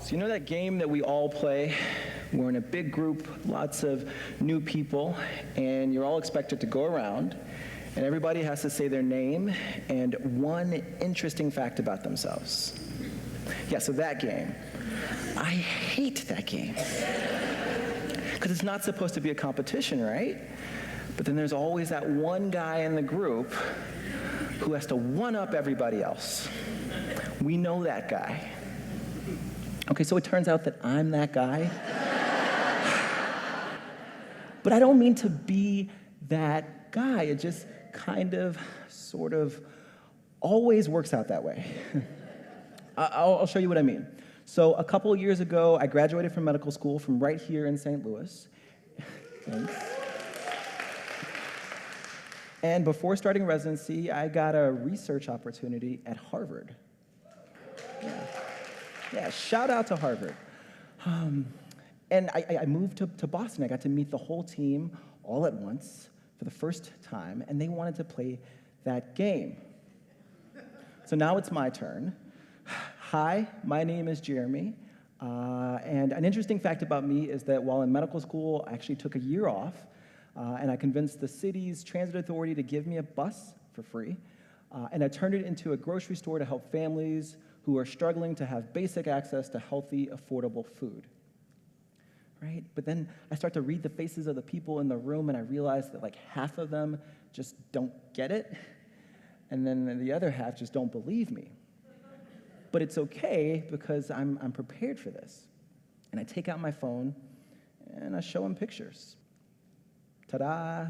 So you know that game that we all play? We're in a big group, lots of new people, and you're all expected to go around, and everybody has to say their name and one interesting fact about themselves. Yeah, so that game. I hate that game. Because it's not supposed to be a competition, right? But then there's always that one guy in the group who has to one-up everybody else. We know that guy. Okay, so it turns out that I'm that guy. But I don't mean to be that guy. It just kind of, sort of, always works out that way. I'll show you what I mean. So a couple of years ago, I graduated from medical school from right here in St. Louis. Thanks. And before starting residency, I got a research opportunity at Harvard. Yeah, shout out to Harvard. And I moved to Boston. I got to meet the whole team all at once for the first time, and they wanted to play that game. So now it's my turn. Hi, my name is Jeremy, and an interesting fact about me is that while in medical school, I actually took a year off, and I convinced the city's transit authority to give me a bus for free, and I turned it into a grocery store to help families who are struggling to have basic access to healthy, affordable food. Right? But then I start to read the faces of the people in the room, and I realize that like half of them just don't get it, and then the other half just don't believe me. But it's okay because I'm prepared for this. And I take out my phone, and I show them pictures. Ta-da!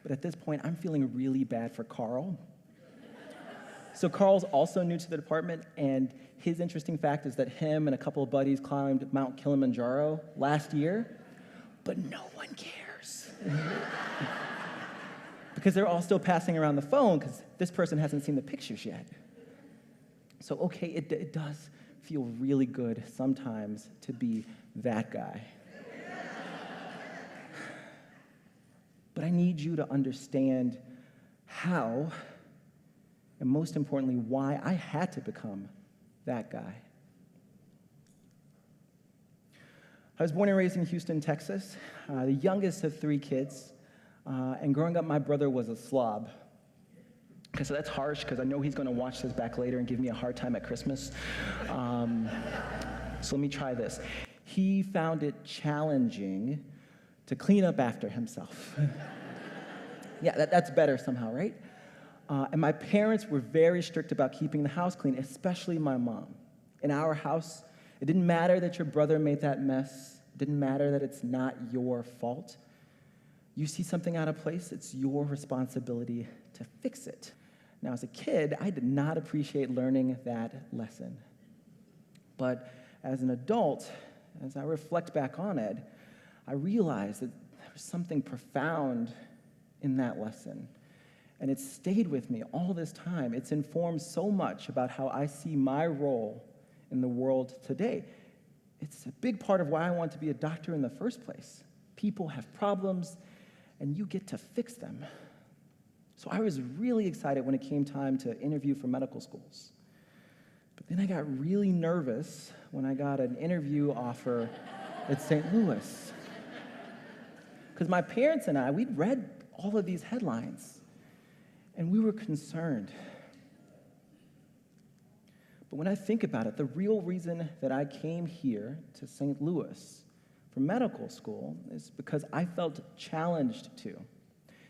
But at this point, I'm feeling really bad for Carl. So Carl's also new to the department, and his interesting fact is that him and a couple of buddies climbed Mount Kilimanjaro last year, but no one cares. Because they're all still passing around the phone because this person hasn't seen the pictures yet. So okay, it does feel really good sometimes to be that guy. But I need you to understand how, and most importantly, why I had to become that guy. I was born and raised in Houston, Texas, the youngest of 3 kids, and growing up, my brother was a slob. Okay, so that's harsh, because I know he's going to watch this back later and give me a hard time at Christmas. So let me try this. He found it challenging to clean up after himself. Yeah, that's better somehow, right? And my parents were very strict about keeping the house clean, especially my mom. In our house, it didn't matter that your brother made that mess. It didn't matter that it's not your fault. You see something out of place, it's your responsibility to fix it. Now, as a kid, I did not appreciate learning that lesson. But as an adult, as I reflect back on it, I realized that there was something profound in that lesson. And it's stayed with me all this time. It's informed so much about how I see my role in the world today. It's a big part of why I want to be a doctor in the first place. People have problems, and you get to fix them. So I was really excited when it came time to interview for medical schools. But then I got really nervous when I got an interview offer at St. Louis. Because my parents and I, we'd read all of these headlines, and we were concerned. But when I think about it, the real reason that I came here to St. Louis for medical school is because I felt challenged to.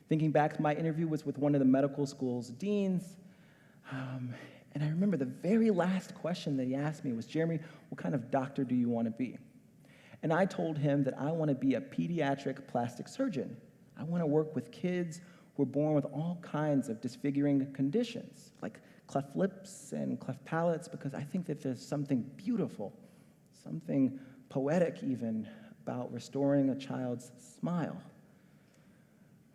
Thinking back, my interview was with one of the medical school's deans, and I remember the very last question that he asked me was, Jeremy, what kind of doctor do you want to be? And I told him that I want to be a pediatric plastic surgeon. I want to work with kids who are born with all kinds of disfiguring conditions, like cleft lips and cleft palates, because I think that there's something beautiful, something poetic even, about restoring a child's smile.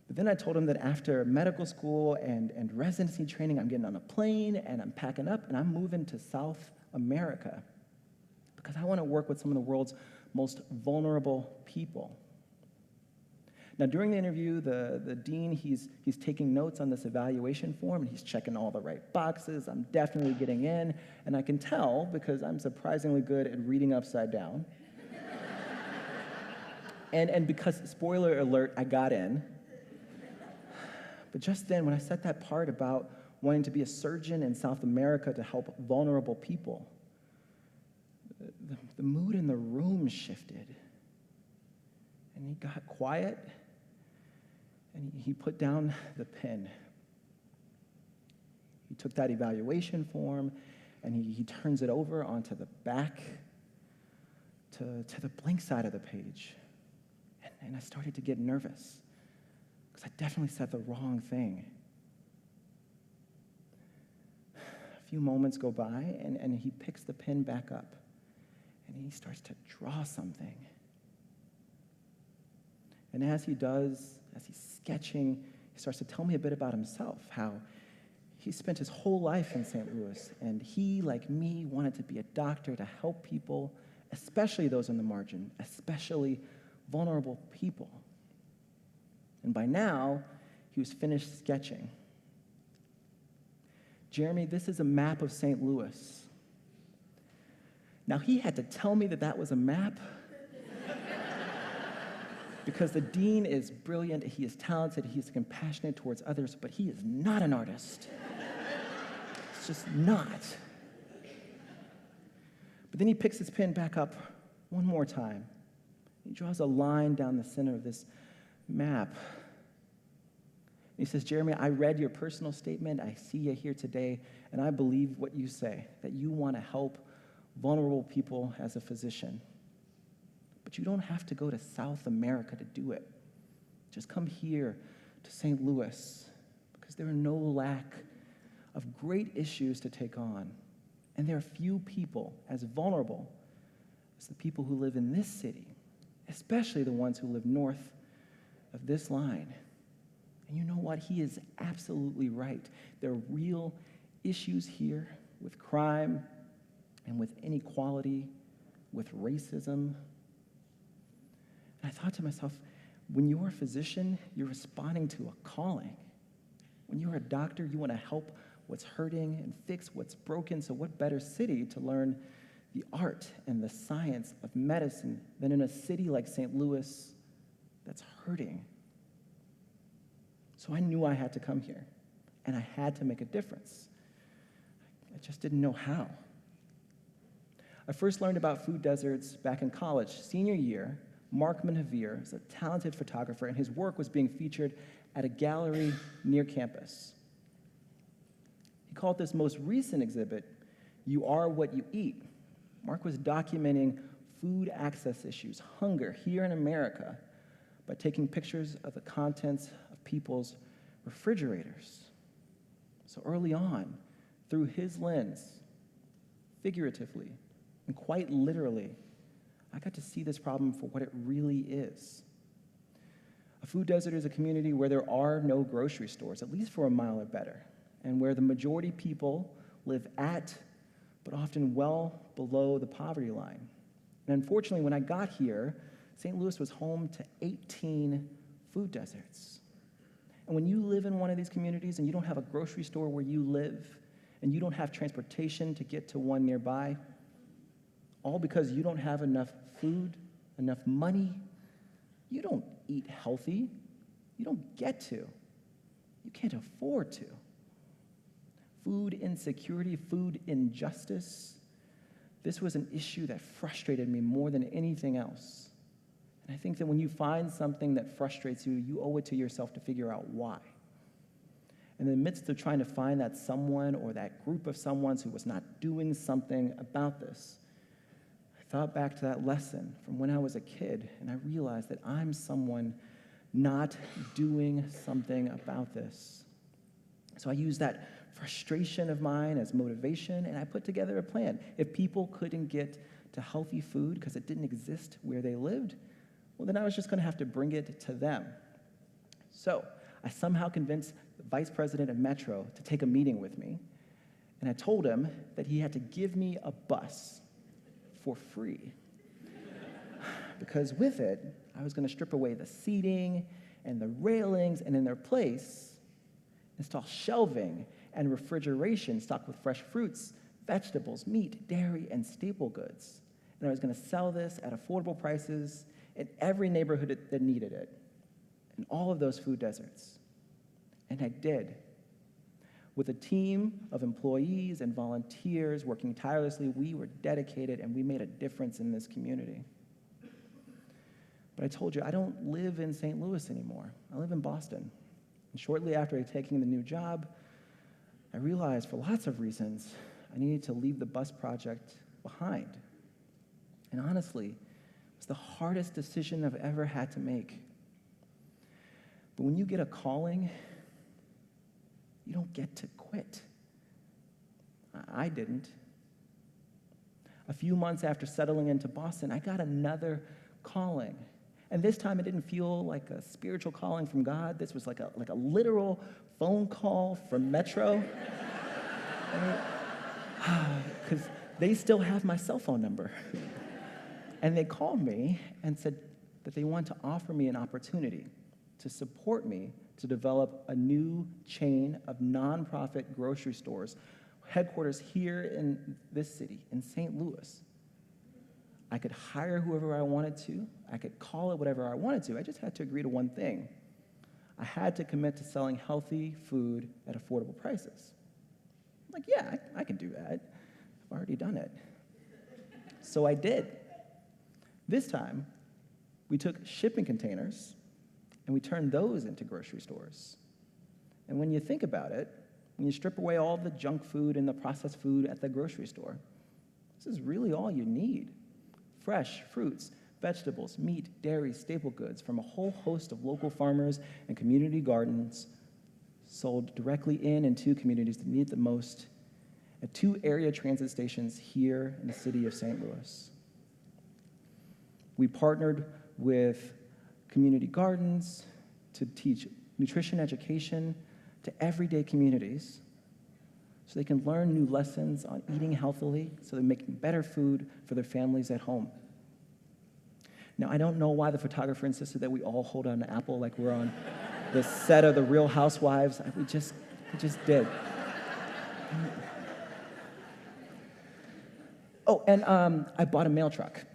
But then I told him that after medical school and residency training, I'm getting on a plane and I'm packing up and I'm moving to South America because I want to work with some of the world's most vulnerable people. Now, during the interview, the dean, he's taking notes on this evaluation form, and he's checking all the right boxes. I'm definitely getting in, and I can tell because I'm surprisingly good at reading upside down. and because, spoiler alert, I got in. But just then, when I said that part about wanting to be a surgeon in South America to help vulnerable people, the mood in the room shifted. And he got quiet, and he put down the pen. He took that evaluation form, and he turns it over onto the back to the blank side of the page. And I started to get nervous, because I definitely said the wrong thing. A few moments go by, and he picks the pen back up, and he starts to draw something. And as he does, as he's sketching, he starts to tell me a bit about himself, how he spent his whole life in St. Louis, and he, like me, wanted to be a doctor to help people, especially those on the margin, especially vulnerable people. And by now, he was finished sketching. Jeremy, this is a map of St. Louis. Now, he had to tell me that that was a map because the dean is brilliant, he is talented, he is compassionate towards others, but he is not an artist. It's just not. But then he picks his pen back up one more time. He draws a line down the center of this map. He says, Jeremy, I read your personal statement. I see you here today, and I believe what you say, that you want to help vulnerable people as a physician. But you don't have to go to South America to do it. Just come here to St. Louis, because there are no lack of great issues to take on. And there are few people as vulnerable as the people who live in this city, especially the ones who live north of this line. And you know what? He is absolutely right. There are real issues here with crime and with inequality, with racism. And I thought to myself, when you're a physician, you're responding to a calling. When you're a doctor, you want to help what's hurting and fix what's broken. So what better city to learn the art and the science of medicine than in a city like St. Louis that's hurting? So I knew I had to come here, and I had to make a difference. I just didn't know how. I first learned about food deserts back in college. Senior year, Mark Manhavir is a talented photographer, and his work was being featured at a gallery near campus. He called this most recent exhibit, You Are What You Eat. Mark was documenting food access issues, hunger here in America, by taking pictures of the contents of people's refrigerators. So early on, through his lens, figuratively and quite literally, I got to see this problem for what it really is. A food desert is a community where there are no grocery stores, at least for a mile or better, and where the majority people live at, but often well below the poverty line. And unfortunately, when I got here, St. Louis was home to 18 food deserts. And when you live in one of these communities and you don't have a grocery store where you live, and you don't have transportation to get to one nearby, all because you don't have enough food, enough money, you don't eat healthy. You don't get to. You can't afford to. Food insecurity, food injustice, this was an issue that frustrated me more than anything else. And I think that when you find something that frustrates you, you owe it to yourself to figure out why. In the midst of trying to find that someone or that group of someones who was not doing something about this, I thought back to that lesson from when I was a kid, and I realized that I'm someone not doing something about this. So I used that frustration of mine as motivation, and I put together a plan. If people couldn't get to healthy food because it didn't exist where they lived, well, then I was just going to have to bring it to them. So I somehow convinced the vice president of Metro to take a meeting with me, and I told him that he had to give me a bus for free. Because with it, I was going to strip away the seating and the railings, and in their place, install shelving and refrigeration stocked with fresh fruits, vegetables, meat, dairy, and staple goods. And I was going to sell this at affordable prices in every neighborhood that needed it, in all of those food deserts. And I did. With a team of employees and volunteers working tirelessly, we were dedicated and we made a difference in this community. But I told you, I don't live in St. Louis anymore. I live in Boston. And shortly after taking the new job, I realized for lots of reasons, I needed to leave the bus project behind. And honestly, it was the hardest decision I've ever had to make. But when you get a calling, you don't get to quit. I didn't. A few months after settling into Boston, I got another calling. And this time it didn't feel like a spiritual calling from God. This was like a literal phone call from Metro. Because they still have my cell phone number. And they called me and said that they want to offer me an opportunity to support me to develop a new chain of nonprofit grocery stores, headquarters here in this city, in St. Louis. I could hire whoever I wanted to. I could call it whatever I wanted to. I just had to agree to one thing. I had to commit to selling healthy food at affordable prices. I'm like, yeah, I can do that. I've already done it. So I did. This time, we took shipping containers and we turned those into grocery stores. And when you think about it, when you strip away all the junk food and the processed food at the grocery store, this is really all you need. Fresh fruits, vegetables, meat, dairy, staple goods from a whole host of local farmers and community gardens sold directly in and to communities that need it the most at 2 area transit stations here in the city of St. Louis. We partnered with community gardens to teach nutrition education to everyday communities so they can learn new lessons on eating healthily so they're making better food for their families at home. Now, I don't know why the photographer insisted that we all hold on an apple like we're on the set of The Real Housewives. We just did. Oh, and I bought a mail truck.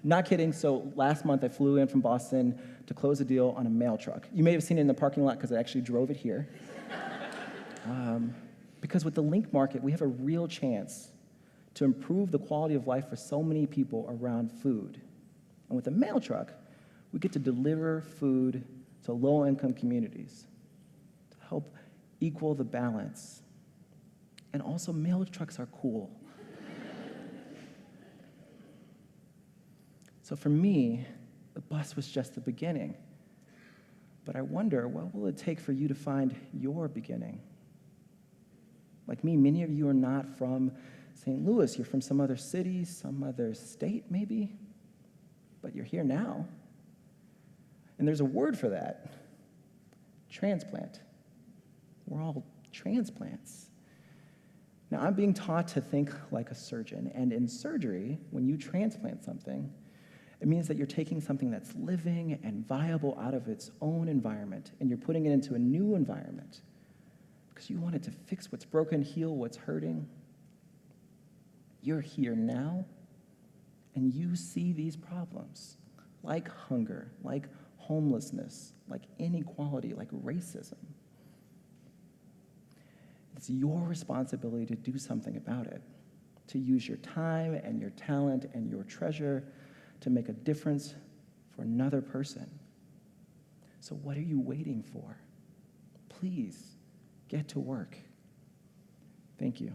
Not kidding, so last month I flew in from Boston to close a deal on a mail truck. You may have seen it in the parking lot because I actually drove it here. Because with the link market, we have a real chance to improve the quality of life for so many people around food. And with the mail truck, we get to deliver food to low-income communities to help equal the balance. And also, mail trucks are cool. So for me, the bus was just the beginning. But I wonder, what will it take for you to find your beginning? Like me, many of you are not from St. Louis. You're from some other city, some other state, maybe. But you're here now. And there's a word for that. Transplant. We're all transplants. Now, I'm being taught to think like a surgeon. And in surgery, when you transplant something, it means that you're taking something that's living and viable out of its own environment, and you're putting it into a new environment because you want it to fix what's broken, heal what's hurting. You're here now, and you see these problems, like hunger, like homelessness, like inequality, like racism. It's your responsibility to do something about it, to use your time and your talent and your treasure to make a difference for another person. So what are you waiting for? Please, get to work. Thank you.